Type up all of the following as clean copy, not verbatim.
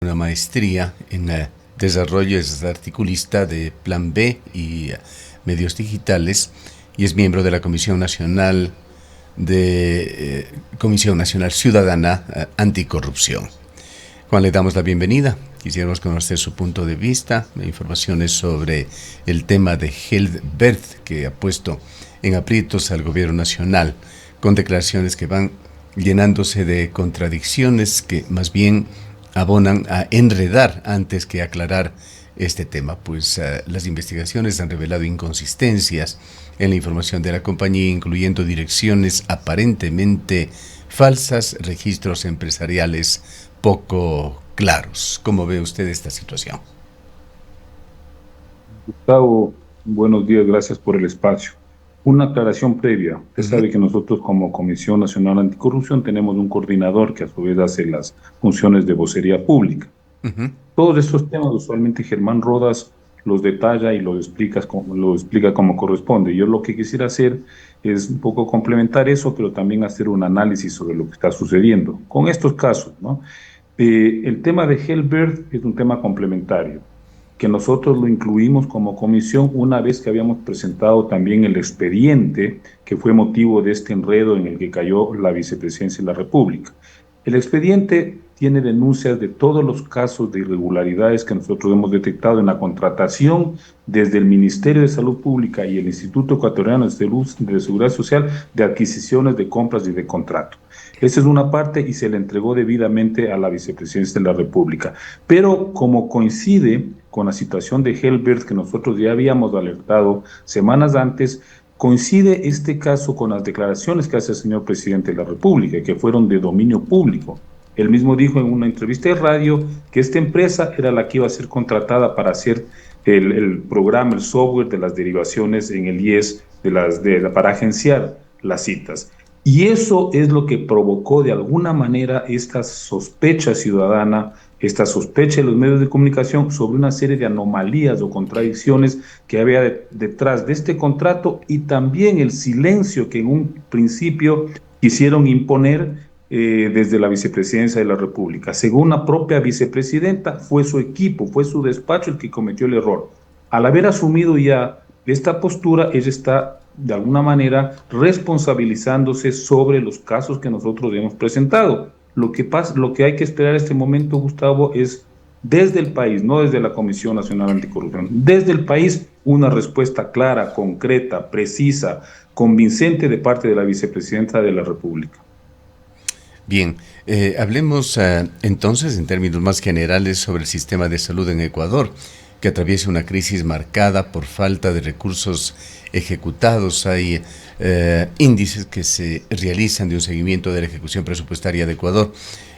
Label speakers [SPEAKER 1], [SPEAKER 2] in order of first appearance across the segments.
[SPEAKER 1] una maestría en desarrollo, es articulista de Plan B y medios digitales y es miembro de la Comisión Nacional Ciudadana Anticorrupción. Juan, le damos la bienvenida. Quisiéramos conocer su punto de vista, informaciones sobre el tema de Gelbert, que ha puesto en aprietos al gobierno nacional, con declaraciones que van llenándose de contradicciones que más bien abonan a enredar antes que aclarar este tema, pues las investigaciones han revelado inconsistencias en la información de la compañía, incluyendo direcciones aparentemente falsas, registros empresariales poco claros. ¿Cómo ve usted esta situación?
[SPEAKER 2] Gustavo, buenos días, gracias por el espacio. Una aclaración previa. Usted
[SPEAKER 1] Uh-huh.
[SPEAKER 2] sabe que nosotros como Comisión Nacional Anticorrupción tenemos un coordinador que a su vez hace las funciones de vocería pública.
[SPEAKER 1] Uh-huh.
[SPEAKER 2] Todos estos temas usualmente Germán Rodas los detalla y lo explica como corresponde. Yo lo que quisiera hacer es un poco complementar eso, pero también hacer un análisis sobre lo que está sucediendo con estos casos, ¿no? El tema de Helbert es un tema complementario, que nosotros lo incluimos como comisión una vez que habíamos presentado también el expediente que fue motivo de este enredo en el que cayó la vicepresidencia de la República. El expediente tiene denuncias de todos los casos de irregularidades que nosotros hemos detectado en la contratación desde el Ministerio de Salud Pública y el Instituto Ecuatoriano de Seguridad Social de adquisiciones, de compras y de contrato. Esa es una parte y se le entregó debidamente a la vicepresidencia de la República. Pero como coincide con la situación de Helbert que nosotros ya habíamos alertado semanas antes, coincide este caso con las declaraciones que hace el señor presidente de la República, que fueron de dominio público. Él mismo dijo en una entrevista de radio que esta empresa era la que iba a ser contratada para hacer el programa, el software de las derivaciones en el IES para agenciar las citas. Y eso es lo que provocó de alguna manera esta sospecha ciudadana, esta sospecha de los medios de comunicación sobre una serie de anomalías o contradicciones que había detrás de este contrato y también el silencio que en un principio quisieron imponer desde la vicepresidencia de la República. Según la propia vicepresidenta, fue su equipo, fue su despacho el que cometió el error. Al haber asumido ya esta postura, ella está de alguna manera responsabilizándose sobre los casos que nosotros hemos presentado. Lo que hay que esperar en este momento, Gustavo, es desde el país, no desde la Comisión Nacional Anticorrupción, desde el país una respuesta clara, concreta, precisa, convincente de parte de la vicepresidenta de la República.
[SPEAKER 1] Bien, hablemos entonces en términos más generales sobre el sistema de salud en Ecuador, que atraviesa una crisis marcada por falta de recursos ejecutados. Hay índices que se realizan de un seguimiento de la ejecución presupuestaria de Ecuador.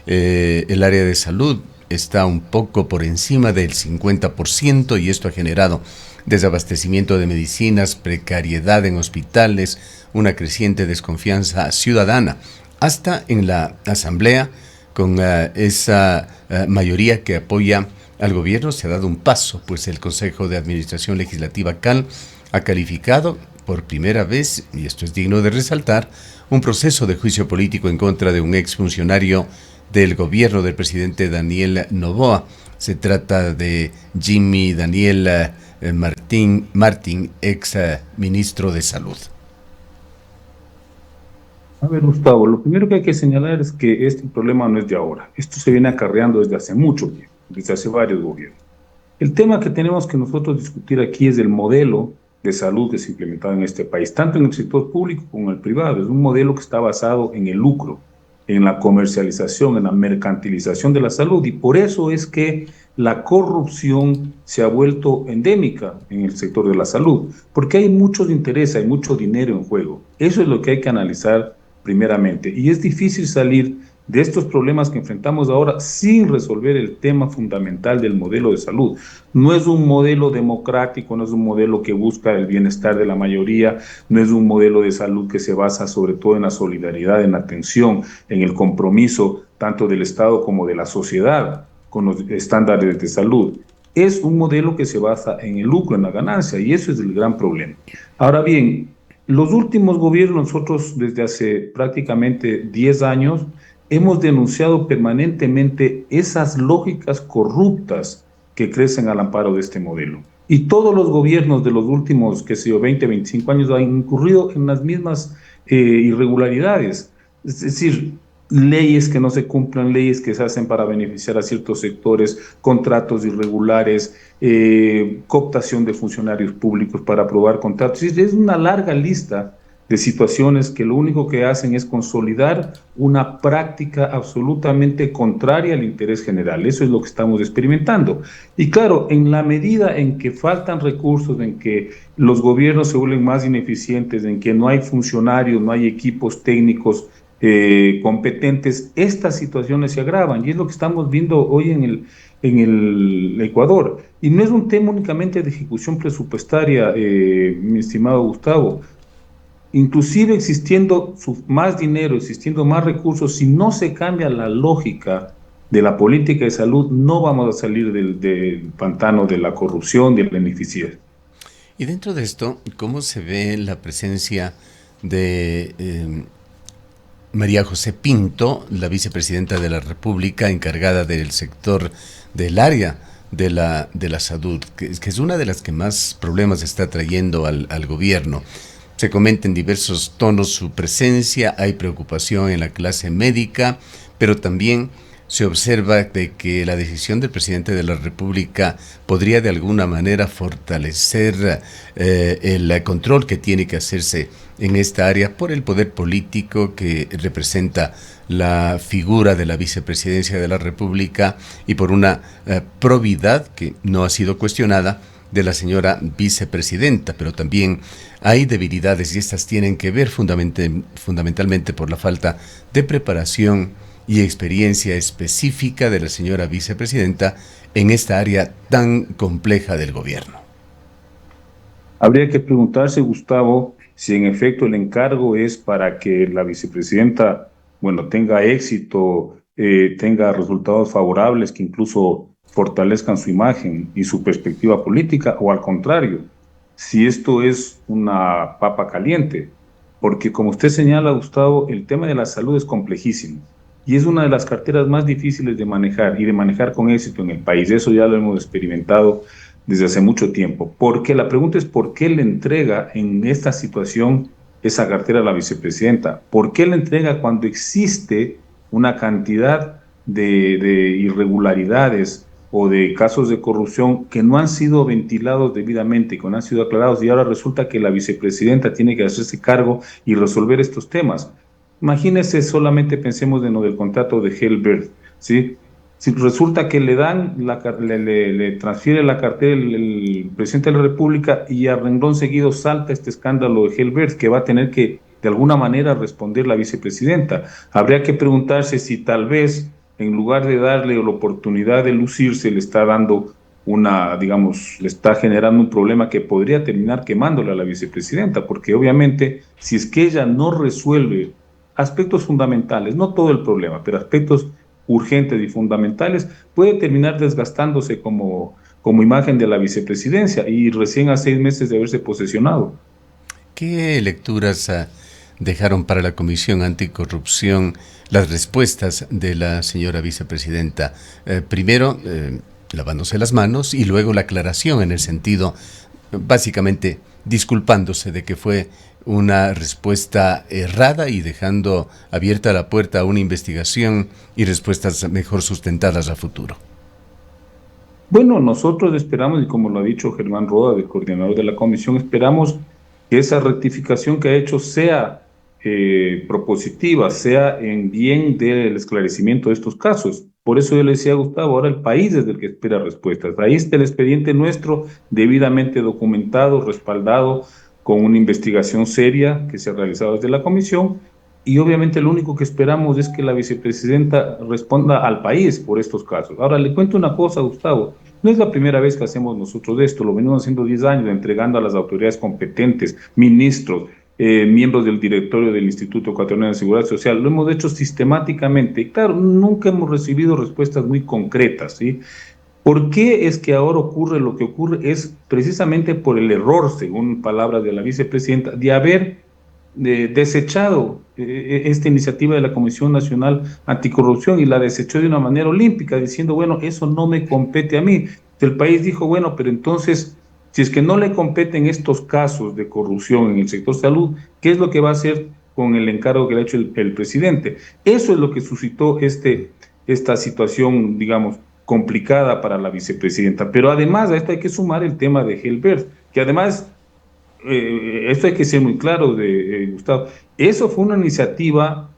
[SPEAKER 1] El área de salud está un poco por encima del 50% y esto ha generado desabastecimiento de medicinas, precariedad en hospitales, una creciente desconfianza ciudadana. Hasta en la Asamblea, con esa mayoría que apoya al gobierno, se ha dado un paso, pues el Consejo de Administración Legislativa CAL ha calificado por primera vez, y esto es digno de resaltar, un proceso de juicio político en contra de un exfuncionario del gobierno del presidente Daniel Noboa. Se trata de Jimmy Daniel Martín, ex ministro de Salud.
[SPEAKER 2] A ver, Gustavo, lo primero que hay que señalar es que este problema no es de ahora. Esto se viene acarreando desde hace mucho tiempo, desde hace varios gobiernos. El tema que tenemos que nosotros discutir aquí es el modelo de salud que se ha implementado en este país, tanto en el sector público como en el privado. Es un modelo que está basado en el lucro, en la comercialización, en la mercantilización de la salud, y por eso es que la corrupción se ha vuelto endémica en el sector de la salud, porque hay muchos intereses, hay mucho dinero en juego. Eso es lo que hay que analizar primeramente, y es difícil salir de estos problemas que enfrentamos ahora sin resolver el tema fundamental del modelo de salud. No es un modelo democrático, no es un modelo que busca el bienestar de la mayoría, no es un modelo de salud que se basa sobre todo en la solidaridad, en la atención, en el compromiso tanto del Estado como de la sociedad con los estándares de salud. Es un modelo que se basa en el lucro, en la ganancia, y eso es el gran problema. Ahora bien, los últimos gobiernos, nosotros desde hace prácticamente 10 años, hemos denunciado permanentemente esas lógicas corruptas que crecen al amparo de este modelo. Y todos los gobiernos de los últimos, qué sé yo, 20, 25 años han incurrido en las mismas irregularidades. Es decir, leyes que no se cumplen, leyes que se hacen para beneficiar a ciertos sectores, contratos irregulares, cooptación de funcionarios públicos para aprobar contratos. Es una larga lista de situaciones que lo único que hacen es consolidar una práctica absolutamente contraria al interés general. Eso es lo que estamos experimentando. Y claro, en la medida en que faltan recursos, en que los gobiernos se vuelven más ineficientes, en que no hay funcionarios, no hay equipos técnicos competentes, estas situaciones se agravan. Y es lo que estamos viendo hoy en el Ecuador. Y no es un tema únicamente de ejecución presupuestaria, mi estimado Gustavo. Inclusive existiendo más dinero, existiendo más recursos, si no se cambia la lógica de la política de salud, no vamos a salir del pantano de la corrupción, de la ineficiencia.
[SPEAKER 1] Y dentro de esto, ¿cómo se ve la presencia de María José Pinto, la vicepresidenta de la República, encargada del sector del área de la salud, que es una de las que más problemas está trayendo al gobierno? Se comenta en diversos tonos su presencia, hay preocupación en la clase médica, pero también se observa de que la decisión del presidente de la República podría de alguna manera fortalecer el control que tiene que hacerse en esta área por el poder político que representa la figura de la vicepresidencia de la República y por una probidad que no ha sido cuestionada de la señora vicepresidenta, pero también hay debilidades y estas tienen que ver fundamentalmente por la falta de preparación y experiencia específica de la señora vicepresidenta en esta área tan compleja del gobierno.
[SPEAKER 2] Habría que preguntarse, Gustavo, si en efecto el encargo es para que la vicepresidenta, bueno, tenga éxito, tenga resultados favorables que incluso fortalezcan su imagen y su perspectiva política, o al contrario, si esto es una papa caliente, porque como usted señala, Gustavo, el tema de la salud es complejísimo y es una de las carteras más difíciles de manejar y de manejar con éxito en el país. Eso ya lo hemos experimentado desde hace mucho tiempo. Porque la pregunta es por qué le entrega en esta situación esa cartera a la vicepresidenta. ¿Por qué le entrega cuando existe una cantidad de irregularidades o de casos de corrupción que no han sido ventilados debidamente, que no han sido aclarados, y ahora resulta que la vicepresidenta tiene que hacerse cargo y resolver estos temas? Imagínese, solamente pensemos en lo del contrato de Helbert, ¿sí? Si resulta que le dan, le transfiere la cartera el presidente de la República y a renglón seguido salta este escándalo de Helbert, que va a tener que de alguna manera responder la vicepresidenta. Habría que preguntarse si tal vez en lugar de darle la oportunidad de lucirse, le está dando una, digamos, le está generando un problema que podría terminar quemándole a la vicepresidenta, porque obviamente si es que ella no resuelve aspectos fundamentales, no todo el problema, pero aspectos urgentes y fundamentales, puede terminar desgastándose como imagen de la vicepresidencia y recién a 6 meses de haberse posesionado.
[SPEAKER 1] ¿Qué lecturas dejaron para la Comisión Anticorrupción las respuestas de la señora vicepresidenta? Primero, lavándose las manos y luego la aclaración en el sentido, básicamente, disculpándose de que fue una respuesta errada y dejando abierta la puerta a una investigación y respuestas mejor sustentadas a futuro.
[SPEAKER 2] Bueno, nosotros esperamos, y como lo ha dicho Germán Roda, el coordinador de la comisión, esperamos que esa rectificación que ha hecho sea propositiva, sea en bien del esclarecimiento de estos casos. Por eso yo le decía a Gustavo, ahora el país es el que espera respuestas. Ahí está el expediente nuestro, debidamente documentado, respaldado, con una investigación seria que se ha realizado desde la comisión, y obviamente lo único que esperamos es que la vicepresidenta responda al país por estos casos. Ahora, le cuento una cosa, Gustavo, no es la primera vez que hacemos nosotros esto, lo venimos haciendo 10 años, entregando a las autoridades competentes, ministros, miembros del directorio del Instituto Ecuatoriano de Seguridad Social, lo hemos hecho sistemáticamente. Y claro, nunca hemos recibido respuestas muy concretas, ¿sí? ¿Por qué es que ahora ocurre lo que ocurre? Es precisamente por el error, según palabras de la vicepresidenta, de haber desechado esta iniciativa de la Comisión Nacional Anticorrupción y la desechó de una manera olímpica, diciendo, bueno, eso no me compete a mí. El país dijo, bueno, pero entonces, si es que no le competen estos casos de corrupción en el sector salud, ¿qué es lo que va a hacer con el encargo que le ha hecho el presidente? Eso es lo que suscitó esta situación, digamos, complicada para la vicepresidenta. Pero además a esto hay que sumar el tema de Helbert, que además esto hay que ser muy claro, Gustavo. Eso fue una iniciativa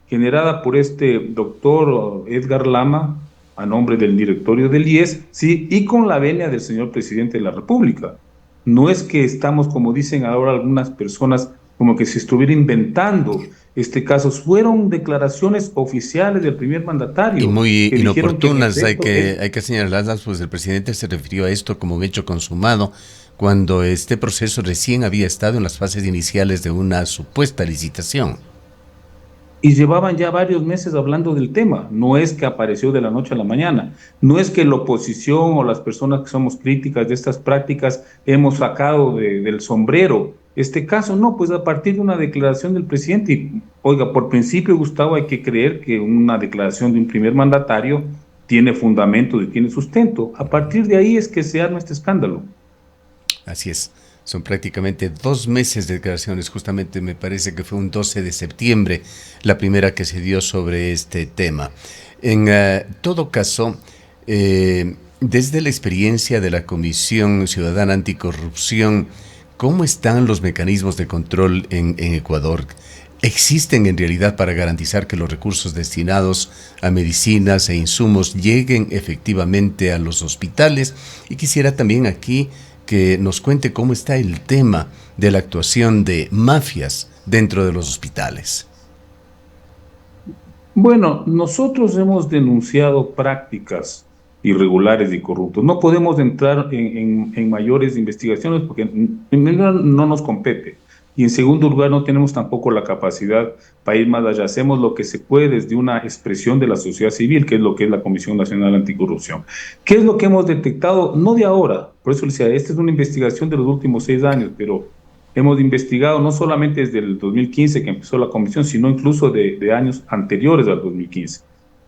[SPEAKER 2] generada por este doctor Edgar Lama, a nombre del directorio del IES, sí, y con la venia del señor presidente de la República. No es que estamos, como dicen ahora algunas personas, como que se estuviera inventando este caso. Fueron declaraciones oficiales del primer
[SPEAKER 1] Y
[SPEAKER 2] mandatario
[SPEAKER 1] muy
[SPEAKER 2] que dijeron que en
[SPEAKER 1] inoportunas,
[SPEAKER 2] efecto es.
[SPEAKER 1] hay que señalarlas, pues el presidente se refirió a esto como un hecho consumado, cuando este proceso recién había estado en las fases iniciales de una supuesta licitación.
[SPEAKER 2] Y llevaban ya varios meses hablando del tema. No es que apareció de la noche a la mañana. No es que la oposición o las personas que somos críticas de estas prácticas hemos sacado del sombrero este caso. No, pues a partir de una declaración del presidente. Y, oiga, por principio, Gustavo, hay que creer que una declaración de un primer mandatario tiene fundamento y tiene sustento. A partir de ahí es que se arma este escándalo.
[SPEAKER 1] Así es. Son prácticamente 2 meses de declaraciones. Justamente me parece que fue un 12 de septiembre la primera que se dio sobre este tema. En todo caso, desde la experiencia de la Comisión Ciudadana Anticorrupción, ¿cómo están los mecanismos de control en Ecuador? ¿Existen en realidad para garantizar que los recursos destinados a medicinas e insumos lleguen efectivamente a los hospitales? Y quisiera también aquí que nos cuente cómo está el tema de la actuación de mafias dentro de los hospitales.
[SPEAKER 2] Bueno, nosotros hemos denunciado prácticas irregulares y corruptas. No podemos entrar en mayores investigaciones porque en primer lugar no nos compete y en segundo lugar no tenemos tampoco la capacidad para ir más allá. Hacemos lo que se puede desde una expresión de la sociedad civil, que es lo que es la Comisión Nacional Anticorrupción. ¿Qué es lo que hemos detectado? No de ahora, por eso le decía, esta es una investigación de los últimos 6 años, pero hemos investigado no solamente desde el 2015 que empezó la comisión, sino incluso de años anteriores al 2015.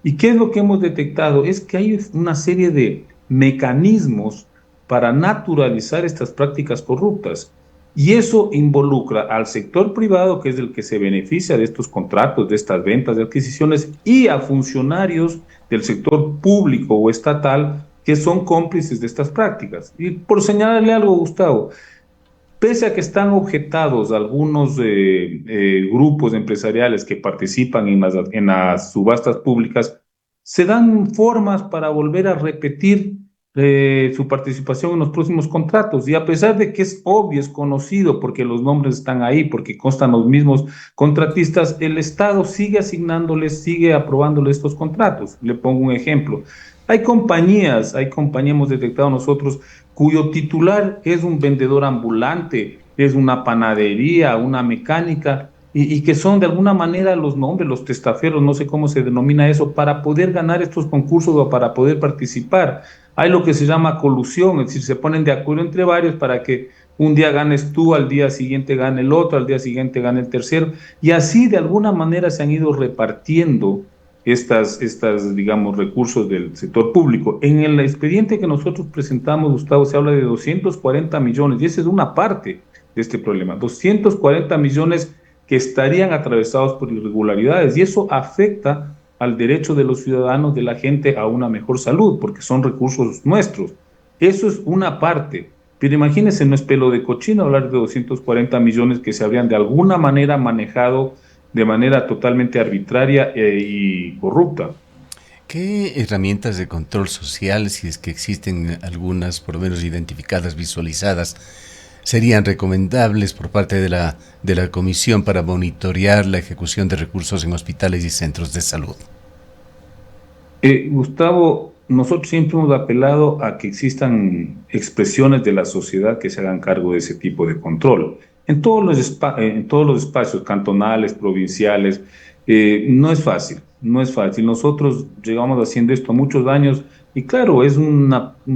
[SPEAKER 2] ¿Y qué es lo que hemos detectado? Es que hay una serie de mecanismos para naturalizar estas prácticas corruptas. Y eso involucra al sector privado, que es el que se beneficia de estos contratos, de estas ventas, de adquisiciones, y a funcionarios del sector público o estatal que son cómplices de estas prácticas. Y por señalarle algo, Gustavo, pese a que están objetados algunos grupos empresariales que participan en las subastas públicas, se dan formas para volver a repetir su participación en los próximos contratos. Y a pesar de que es obvio, es conocido, porque los nombres están ahí, porque constan los mismos contratistas, el Estado sigue asignándoles, sigue aprobándoles estos contratos. Le pongo un ejemplo. Hay compañías, hemos detectado nosotros cuyo titular es un vendedor ambulante, es una panadería, una mecánica, y que son de alguna manera los nombres, los testaferros, no sé cómo se denomina eso, para poder ganar estos concursos o para poder participar. Hay lo que se llama colusión, es decir, se ponen de acuerdo entre varios para que un día ganes tú, al día siguiente gane el otro, al día siguiente gane el tercero, y así de alguna manera se han ido repartiendo digamos, recursos del sector público. En el expediente que nosotros presentamos, Gustavo, se habla de 240 millones, y esa es una parte de este problema, 240 millones que estarían atravesados por irregularidades, y eso afecta al derecho de los ciudadanos, de la gente, a una mejor salud, porque son recursos nuestros. Eso es una parte. Pero imagínense, no es pelo de cochino hablar de 240 millones que se habrían de alguna manera manejado de manera totalmente arbitraria y corrupta.
[SPEAKER 1] ¿Qué herramientas de control social, si es que existen algunas, por lo menos identificadas, visualizadas, serían recomendables por parte de la Comisión para monitorear la ejecución de recursos en hospitales y centros de salud?
[SPEAKER 2] Gustavo, nosotros siempre hemos apelado a que existan expresiones de la sociedad que se hagan cargo de ese tipo de control. En todos los espacios cantonales, provinciales, no es fácil, no es fácil. Nosotros llevamos haciendo esto muchos años, Y claro, es un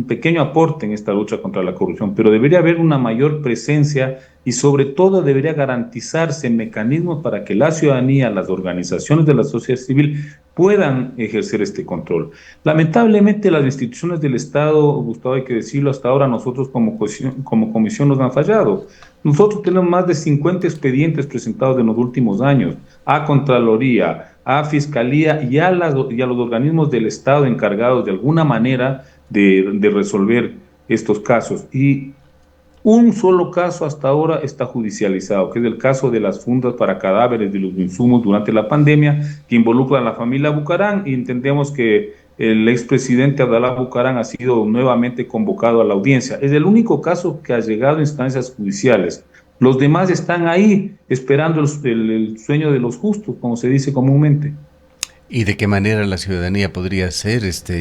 [SPEAKER 2] pequeño aporte en esta lucha contra la corrupción, pero debería haber una mayor presencia y sobre todo debería garantizarse mecanismos para que la ciudadanía, las organizaciones de la sociedad civil puedan ejercer este control. Lamentablemente las instituciones del Estado, Gustavo, hay que decirlo, hasta ahora nosotros como comisión nos han fallado. Nosotros tenemos más de 50 expedientes presentados en los últimos años a Contraloría, a Fiscalía y a los organismos del Estado encargados de alguna manera de resolver estos casos. Y un solo caso hasta ahora está judicializado, que es el caso de las fundas para cadáveres de los insumos durante la pandemia, que involucra a la familia Bucarán, y entendemos que el expresidente Abdalá Bucarán ha sido nuevamente convocado a la audiencia. Es el único caso que ha llegado a instancias judiciales. Los demás están ahí esperando el sueño de los justos, como se dice comúnmente.
[SPEAKER 1] ¿Y de qué manera la ciudadanía podría hacer esta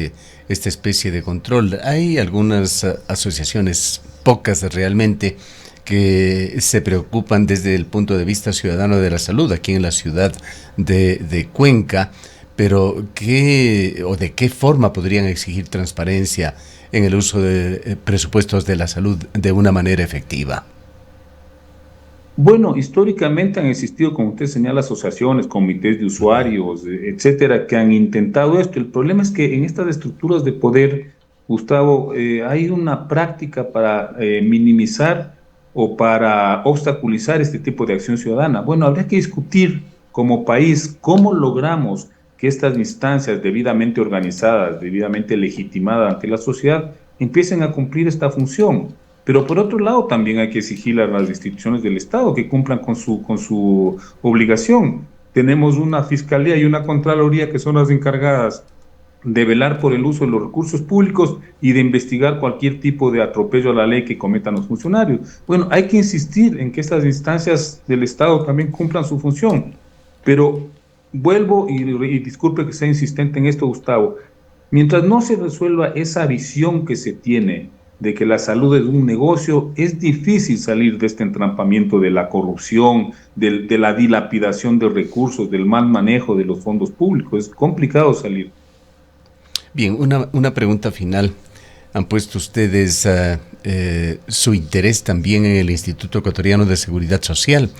[SPEAKER 1] especie de control? Hay algunas asociaciones, pocas realmente, que se preocupan desde el punto de vista ciudadano de la salud aquí en la ciudad de Cuenca, pero ¿qué o de qué forma podrían exigir transparencia en el uso de presupuestos de la salud de una manera efectiva?
[SPEAKER 2] Bueno, históricamente han existido, como usted señala, asociaciones, comités de usuarios, etcétera, que han intentado esto. El problema es que en estas estructuras de poder, Gustavo, hay una práctica para minimizar o para obstaculizar este tipo de acción ciudadana. Bueno, habría que discutir como país cómo logramos que estas instancias debidamente organizadas, debidamente legitimadas ante la sociedad, empiecen a cumplir esta función. Pero por otro lado, también hay que exigir a las instituciones del Estado que cumplan con su obligación. Tenemos una fiscalía y una contraloría que son las encargadas de velar por el uso de los recursos públicos y de investigar cualquier tipo de atropello a la ley que cometan los funcionarios. Bueno, hay que insistir en que estas instancias del Estado también cumplan su función. Pero vuelvo y disculpe que sea insistente en esto, Gustavo. Mientras no se resuelva esa visión que se tiene de que la salud es un negocio, es difícil salir de este entrampamiento de la corrupción, de la dilapidación de recursos, del mal manejo de los fondos públicos. Es complicado salir.
[SPEAKER 1] Bien, una pregunta final. ¿Han puesto ustedes su interés también en el Instituto Ecuatoriano de Seguridad Social?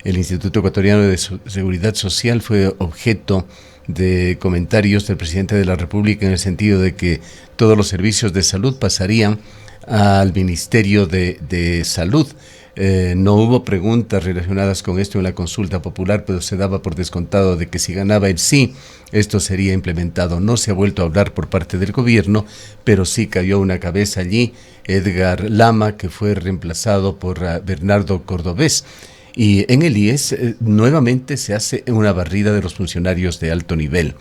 [SPEAKER 1] El Instituto Ecuatoriano de Seguridad Social fue objeto de comentarios del presidente de la República en el sentido de que todos los servicios de salud pasarían al Ministerio de Salud. No hubo preguntas relacionadas con esto en la consulta popular, pero se daba por descontado de que si ganaba el sí, esto sería implementado. No se ha vuelto a hablar por parte del gobierno, pero sí cayó una cabeza allí, Edgar Lama, que fue reemplazado por Bernardo Cordobés. Y en el IES nuevamente se hace una barrida de los funcionarios de alto nivel.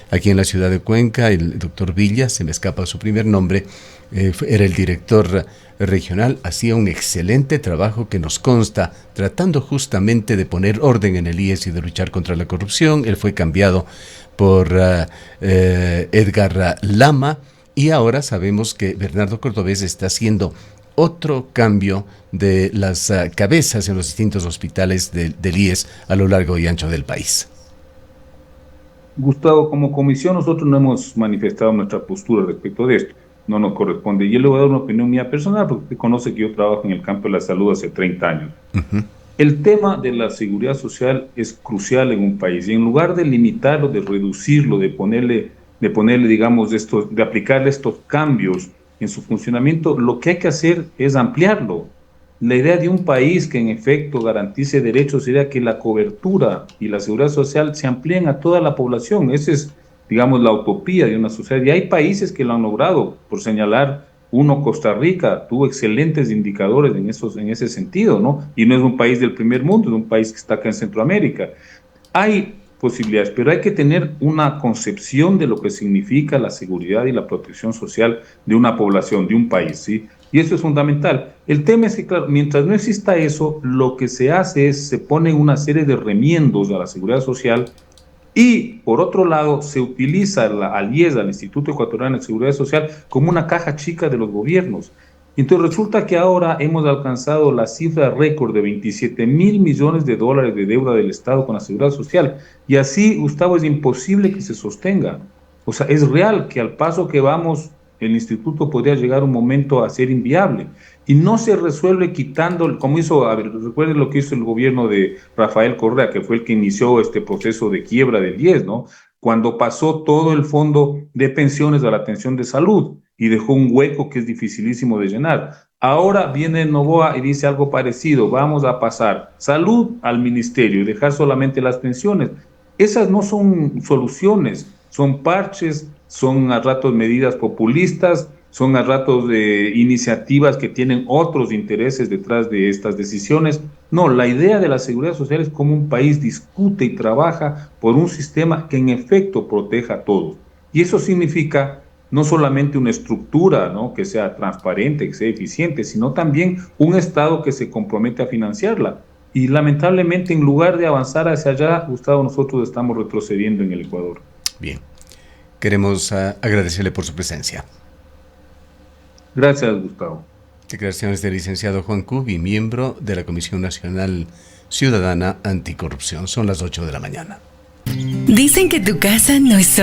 [SPEAKER 1] Aquí en la ciudad de Cuenca, el doctor Villa, se me escapa su primer nombre, era el director regional, hacía un excelente trabajo que nos consta, tratando justamente de poner orden en el IES y de luchar contra la corrupción. Él fue cambiado por Edgar Lama y ahora sabemos que Bernardo Cordobés está haciendo otro cambio de las cabezas en los distintos hospitales del IES a lo largo y ancho del país.
[SPEAKER 2] Gustavo, como comisión nosotros no hemos manifestado nuestra postura respecto de esto, no nos corresponde. Y yo le voy a dar una opinión mía personal, porque usted conoce que yo trabajo en el campo de la salud hace 30 años.
[SPEAKER 1] Uh-huh.
[SPEAKER 2] El tema de la seguridad social es crucial en un país, y en lugar de limitarlo, de reducirlo, de ponerle, digamos, de aplicarle estos cambios en su funcionamiento, lo que hay que hacer es ampliarlo. La idea de un país que en efecto garantice derechos sería que la cobertura y la seguridad social se amplíen a toda la población. Esa es, digamos, la utopía de una sociedad. Y hay países que lo han logrado. Por señalar uno, Costa Rica tuvo excelentes indicadores en ese sentido, ¿no? Y no es un país del primer mundo, es un país que está acá en Centroamérica. Hay posibilidades, pero hay que tener una concepción de lo que significa la seguridad y la protección social de una población, de un país, ¿sí? Y eso es fundamental. El tema es que, claro, mientras no exista eso, lo que se hace es, se pone una serie de remiendos a la seguridad social y, por otro lado, se utiliza al IES, al Instituto Ecuatoriano de Seguridad Social, como una caja chica de los gobiernos. Entonces resulta que ahora hemos alcanzado la cifra récord de 27.000 millones de dólares de deuda del Estado con la Seguridad Social. Y así, Gustavo, es imposible que se sostenga. O sea, es real que al paso que vamos el instituto podría llegar un momento a ser inviable. Y no se resuelve quitando, como hizo, a ver, recuerden lo que hizo el gobierno de Rafael Correa, que fue el que inició este proceso de quiebra del IES, ¿no? Cuando pasó todo el fondo de pensiones a la atención de salud y dejó un hueco que es dificilísimo de llenar. Ahora viene Noboa y dice algo parecido, vamos a pasar salud al ministerio y dejar solamente las pensiones. Esas no son soluciones, son parches, son a ratos medidas populistas, son a ratos de iniciativas que tienen otros intereses detrás de estas decisiones. No, la idea de la seguridad social es cómo un país discute y trabaja por un sistema que en efecto proteja a todos. Y eso significa no solamente una estructura, ¿no?, que sea transparente, que sea eficiente, sino también un Estado que se compromete a financiarla. Y lamentablemente, en lugar de avanzar hacia allá, Gustavo, nosotros estamos retrocediendo en el Ecuador.
[SPEAKER 1] Bien, queremos agradecerle por su presencia.
[SPEAKER 2] Gracias, Gustavo.
[SPEAKER 1] Declaraciones del licenciado Juan Cubi, miembro de la Comisión Nacional Ciudadana Anticorrupción. Son las 8 de la mañana.
[SPEAKER 3] Dicen que tu casa no es